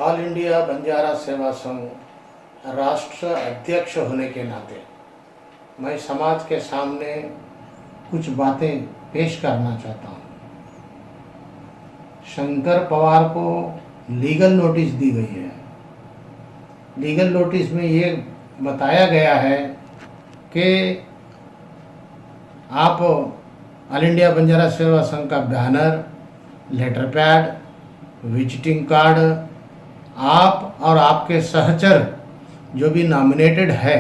All India Banjara Seva संघ राष्ट्र अध्यक्ष होने के नाते मैं समाज के सामने कुछ बातें पेश करना चाहता हूँ। शंकर पवार को लीगल नोटिस दी गई है। लीगल नोटिस में ये बताया गया है कि आप ऑल इंडिया बंजारा सेवा संघ का banner, letter pad, visiting card आप और आपके सहचर जो भी नॉमिनेटेड है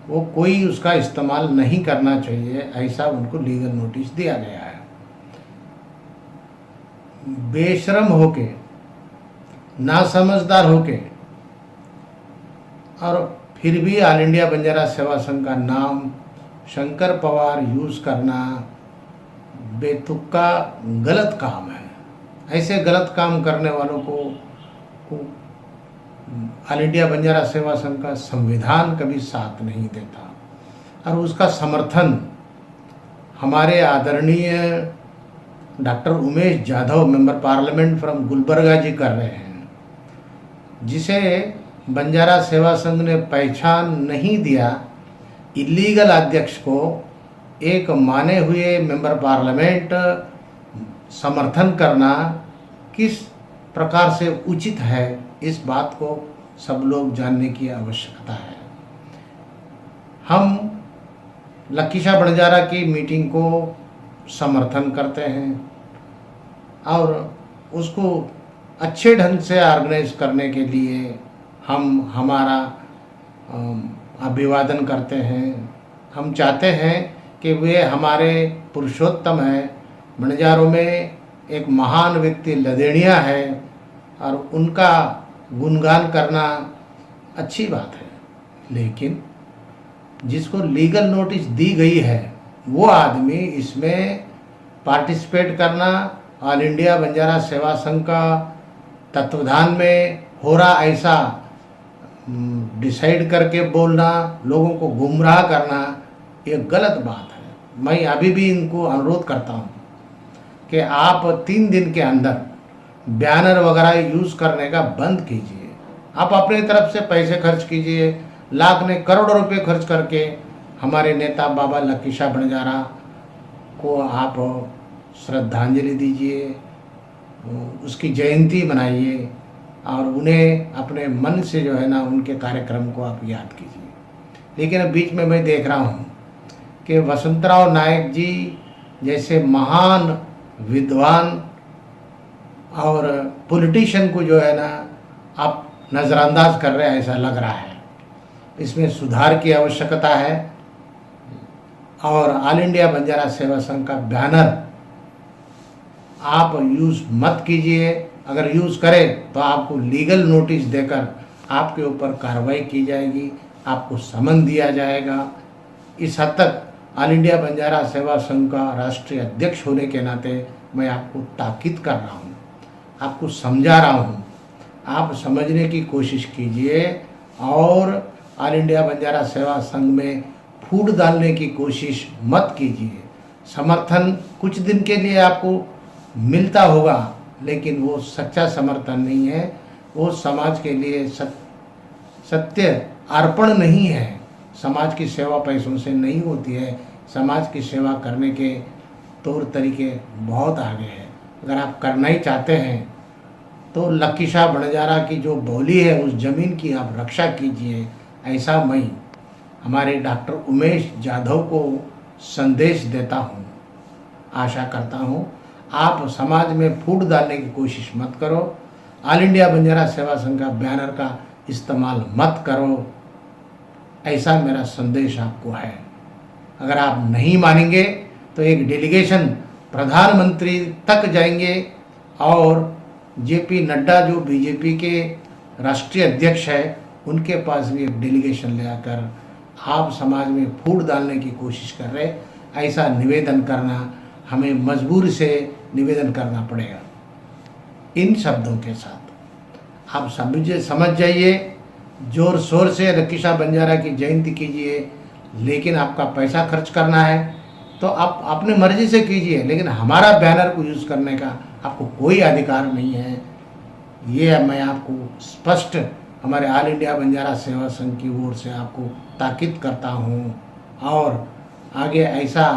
वो कोई उसका इस्तेमाल नहीं करना चाहिए, ऐसा उनको लीगल नोटिस दिया गया है। बेशरम होके, नासमझदार होके और फिर भी ऑल इंडिया बंजारा सेवा संघ का नाम शंकर पवार यूज़ करना बेतुका गलत काम है। ऐसे गलत काम करने वालों को ऑल इंडिया बंजारा सेवा संघ का संविधान कभी साथ नहीं देता और उसका समर्थन हमारे आदरणीय doctor Umesh Jadhav, member parliament from Gulbarga ji कर रहे हैं, जिसे बंजारा सेवा संघ ने पहचान नहीं दिया। इलीगल अध्यक्ष को एक माने हुए मेंबर पार्लियामेंट समर्थन करना किस प्रकार से उचित है, इस बात को सब लोग जानने की आवश्यकता है। हम लकीशा बंजारा की मीटिंग को समर्थन करते हैं और उसको अच्छे ढंग से ऑर्गेनाइज करने के लिए हम हमारा अभिवादन करते हैं। हम चाहते हैं कि वे हमारे पुरुषोत्तम हैं। बंजारों में एक महान व्यक्ति लदेड़िया है और उनका गुणगान करना अच्छी बात है, लेकिन जिसको लीगल नोटिस दी गई है वो आदमी इसमें पार्टिसिपेट करना, ऑल इंडिया बंजारा सेवा संघ का तत्वाधान में हो रहा ऐसा डिसाइड करके बोलना, लोगों को गुमराह करना, ये गलत बात है। मैं अभी भी इनको अनुरोध करता हूँ कि आप 3 दिन के अंदर बैनर वगैरह यूज़ करने का बंद कीजिए। आप अपने तरफ से पैसे खर्च कीजिए, लाख ने करोड़ों रुपए खर्च करके हमारे नेता बाबा लकीशा बंजारा को आप श्रद्धांजलि दीजिए, उसकी जयंती मनाइए और उन्हें अपने मन से जो है ना उनके कार्यक्रम को आप याद कीजिए। लेकिन अब बीच में मैं देख रहा हूँ कि वसंतराव नायक जी जैसे महान विद्वान और पॉलिटिशियन को जो है ना आप नज़रअंदाज कर रहे हैं, ऐसा लग रहा है। इसमें सुधार की आवश्यकता है और ऑल इंडिया बंजारा सेवा संघ का बैनर आप यूज़ मत कीजिए। अगर यूज़ करें तो आपको लीगल नोटिस देकर आपके ऊपर कार्रवाई की जाएगी, आपको समन दिया जाएगा। इस हद तक ऑल इंडिया बंजारा सेवा संघ का राष्ट्रीय अध्यक्ष होने के नाते मैं आपको ताकीद कर रहा हूँ, आपको समझा रहा हूँ। आप समझने की कोशिश कीजिए और ऑल इंडिया बंजारा सेवा संघ में फूट डालने की कोशिश मत कीजिए। समर्थन कुछ दिन के लिए आपको मिलता होगा, लेकिन वो सच्चा समर्थन नहीं है, वो समाज के लिए सत्य अर्पण नहीं है। समाज की सेवा पैसों से नहीं होती है। समाज की सेवा करने के तौर तरीके बहुत आगे हैं। अगर आप करना ही चाहते हैं तो लकीशा बंजारा की जो बोली है उस ज़मीन की आप रक्षा कीजिए, ऐसा मैं हमारे डॉक्टर उमेश जाधव को संदेश देता हूँ। आशा करता हूँ आप समाज में फूट डालने की कोशिश मत करो, ऑल इंडिया बंजारा सेवा संघ का बैनर का इस्तेमाल मत करो, ऐसा मेरा संदेश आपको है। अगर आप नहीं मानेंगे तो एक डेलीगेशन प्रधानमंत्री तक जाएंगे और जेपी नड्डा जो बीजेपी के राष्ट्रीय अध्यक्ष है उनके पास भी एक डेलीगेशन ले आकर आप समाज में फूट डालने की कोशिश कर रहे, ऐसा निवेदन करना हमें मजबूरी से निवेदन करना पड़ेगा। इन शब्दों के साथ आप समझ जाइए, जोर शोर से लकीशा बंजारा की जयंती कीजिए, लेकिन आपका पैसा खर्च करना है तो आप अपनी मर्जी से कीजिए, लेकिन हमारा बैनर को यूज़ करने का आपको कोई अधिकार नहीं है। ये मैं आपको स्पष्ट हमारे ऑल इंडिया बंजारा सेवा संघ की ओर से आपको ताकीद करता हूँ। और आगे ऐसा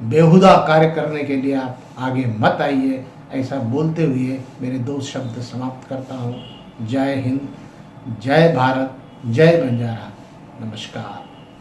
बेहुदा कार्य करने के लिए आप आगे मत आइए, ऐसा बोलते हुए मेरे 2 शब्द समाप्त करता हूँ। जय हिंद, जय भारत, जय बंजारा। नमस्कार।